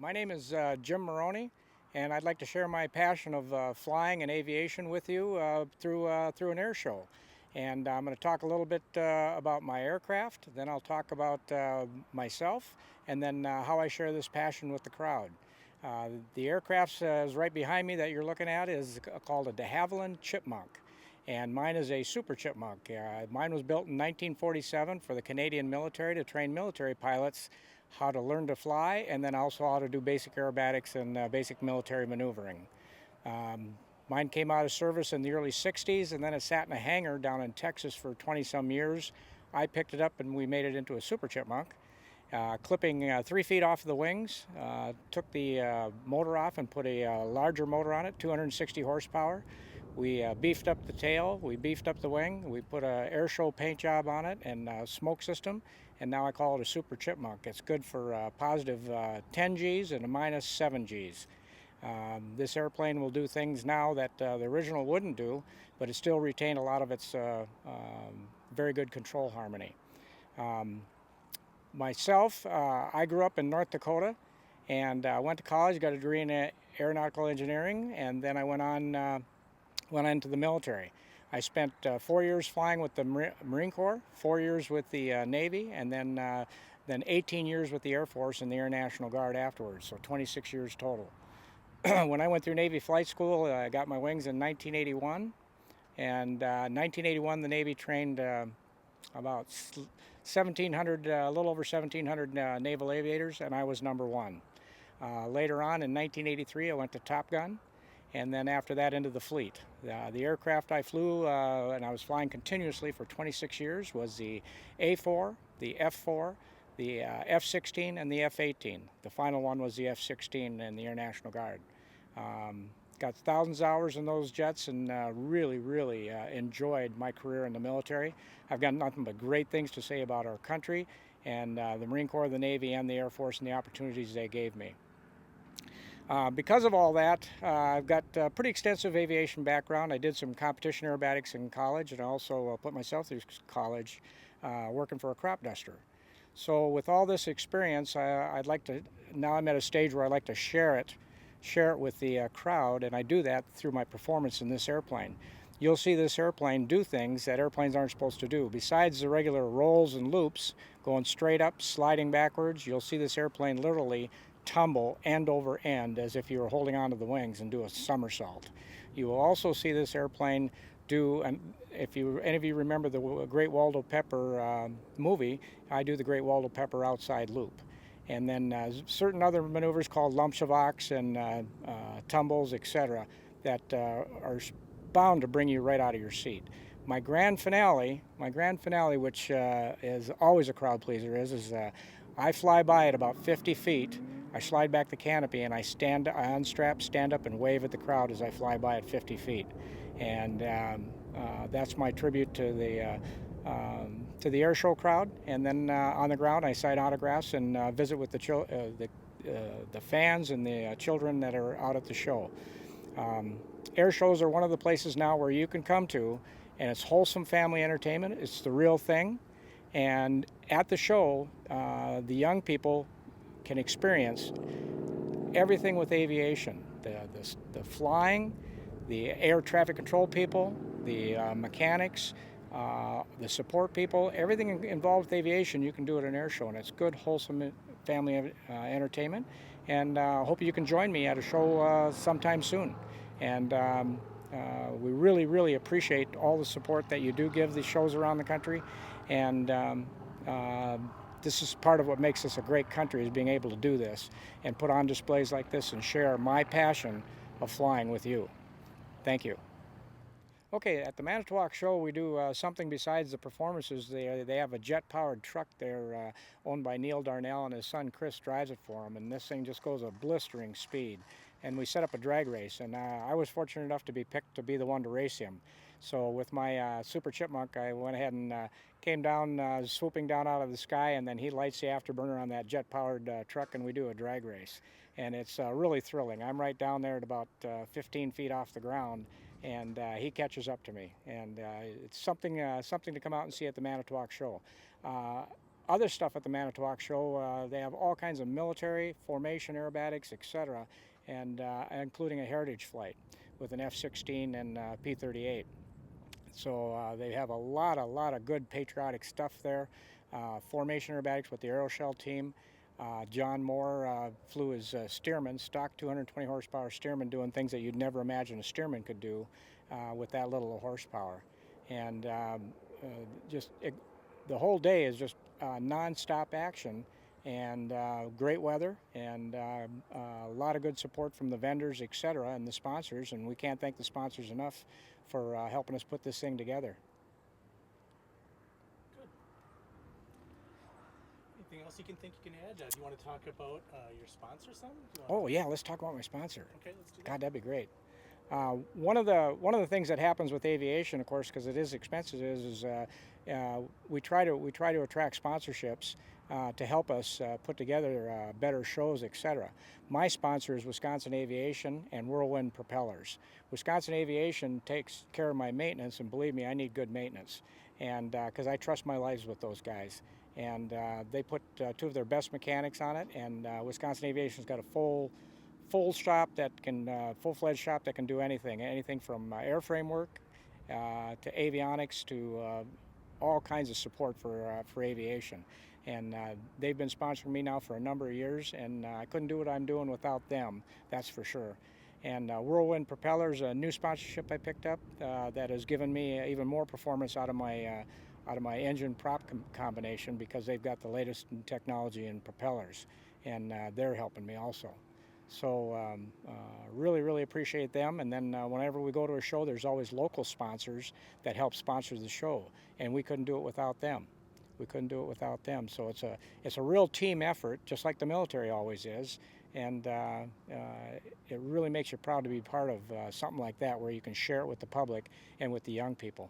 My name is Jim Maroney, and I'd like to share my passion of flying and aviation with you through an air show. And I'm going to talk a little bit about my aircraft, then I'll talk about myself, and then how I share this passion with the crowd. The aircraft is right behind me that you're looking at is called a de Havilland Chipmunk. And mine is a Super Chipmunk. Mine was built in 1947 for the Canadian military to train military pilots how to learn to fly, and then also how to do basic aerobatics and basic military maneuvering. Mine came out of service in the early 60s, and then it sat in a hangar down in Texas for 20-some years. I picked it up and we made it into a Super Chipmunk. Clipping 3 feet off of the wings, took the motor off and put a larger motor on it, 260 horsepower. We beefed up the tail, we beefed up the wing, we put an air show paint job on it and a smoke system, and now I call it a Super Chipmunk. It's good for positive 10 Gs and a minus 7 Gs. This airplane will do things now that the original wouldn't do, but it still retained a lot of its very good control harmony. Myself, I grew up in North Dakota and went to college, got a degree in aeronautical engineering, and then I went into the military. I spent 4 years flying with the Marine Corps, 4 years with the Navy, and then 18 years with the Air Force and the Air National Guard afterwards, so 26 years total. When I went through Navy flight school, I got my wings in 1981, and 1981 the Navy trained about 1,700, a little over 1,700 naval aviators, and I was number one. Later on in 1983, I went to Top Gun, and then after that into the fleet. The aircraft I flew, and I was flying continuously for 26 years, was the A4, the F4, the F-16, and the F-18. The final one was the F-16 in the Air National Guard. Got thousands of hours in those jets and really enjoyed my career in the military. I've got nothing but great things to say about our country and the Marine Corps, the Navy, and the Air Force and the opportunities they gave me. Because of all that, I've got a pretty extensive aviation background. I did some competition aerobatics in college, and I also put myself through college working for a crop duster. So with all this experience, now I'm at a stage where I'd like to share it with the crowd, and I do that through my performance in this airplane. You'll see this airplane do things that airplanes aren't supposed to do. Besides the regular rolls and loops, going straight up, sliding backwards, you'll see this airplane literally tumble end over end as if you were holding onto the wings and do a somersault. You will also see this airplane do, and if any of you remember the Great Waldo Pepper movie, I do the Great Waldo Pepper outside loop. And then certain other maneuvers called lumps-of-ox and tumbles, etc., that are bound to bring you right out of your seat. My grand finale, which is always a crowd pleaser, is I fly by at about 50 feet. I slide back the canopy and I unstrap, stand up, and wave at the crowd as I fly by at 50 feet. And that's my tribute to the air show crowd. And then on the ground, I sign autographs and visit with the fans and the children that are out at the show. Air shows are one of the places now where you can come to, and it's wholesome family entertainment. It's the real thing. And at the show, the young people can experience everything with aviation. The flying, the air traffic control people, the mechanics, the support people, everything involved with aviation you can do at an air show, and it's good, wholesome family entertainment. And hope you can join me at a show sometime soon. And we really appreciate all the support that you do give these shows around the country. And this is part of what makes us a great country, is being able to do this and put on displays like this and share my passion of flying with you. Thank you. Okay, at the Manitowoc Show, we do something besides the performances. They have a jet-powered truck there owned by Neil Darnell, and his son Chris drives it for him, and this thing just goes a blistering speed. And we set up a drag race, and I was fortunate enough to be picked to be the one to race him. So with my Super Chipmunk, I went ahead and came down, swooping down out of the sky, and then he lights the afterburner on that jet-powered truck, and we do a drag race. And it's really thrilling. I'm right down there at about 15 feet off the ground, and he catches up to me. And it's something to come out and see at the Manitowoc Show. other stuff at the Manitowoc Show. They have all kinds of military, formation, aerobatics, etc., and including a heritage flight with an F-16 and P-38. So they have a lot of good patriotic stuff there. Formation aerobatics with the Aeroshell team. John Moore flew as steerman, stock 220 horsepower steerman, doing things that you'd never imagine a steerman could do with that little horsepower. And the whole day is just non-stop action and great weather and a lot of good support from the vendors, etc., and the sponsors. And we can't thank the sponsors enough for helping us put this thing together. Anything else you think you can add? Do you want to talk about your sponsor some? Oh yeah, let's talk about my sponsor. Okay, let's do that. God, that'd be great. One of the things that happens with aviation, of course, because it is expensive, is we try to attract sponsorships to help us put together better shows, etc. My sponsor is Wisconsin Aviation and Whirlwind Propellers. Wisconsin Aviation takes care of my maintenance, and believe me, I need good maintenance, and because I trust my lives with those guys. And they put two of their best mechanics on it, and Wisconsin Aviation's got a full shop that can full-fledged shop that can do anything from airframe work to avionics to all kinds of support for aviation. And they've been sponsoring me now for a number of years, and I couldn't do what I'm doing without them, that's for sure. And Whirlwind Propellers, a new sponsorship I picked up that has given me even more performance out of my engine prop combination, because they've got the latest in technology in propellers, and they're helping me also. So really appreciate them. And then whenever we go to a show, there's always local sponsors that help sponsor the show, and we couldn't do it without them. So it's a real team effort, just like the military always is, and it really makes you proud to be part of something like that, where you can share it with the public and with the young people.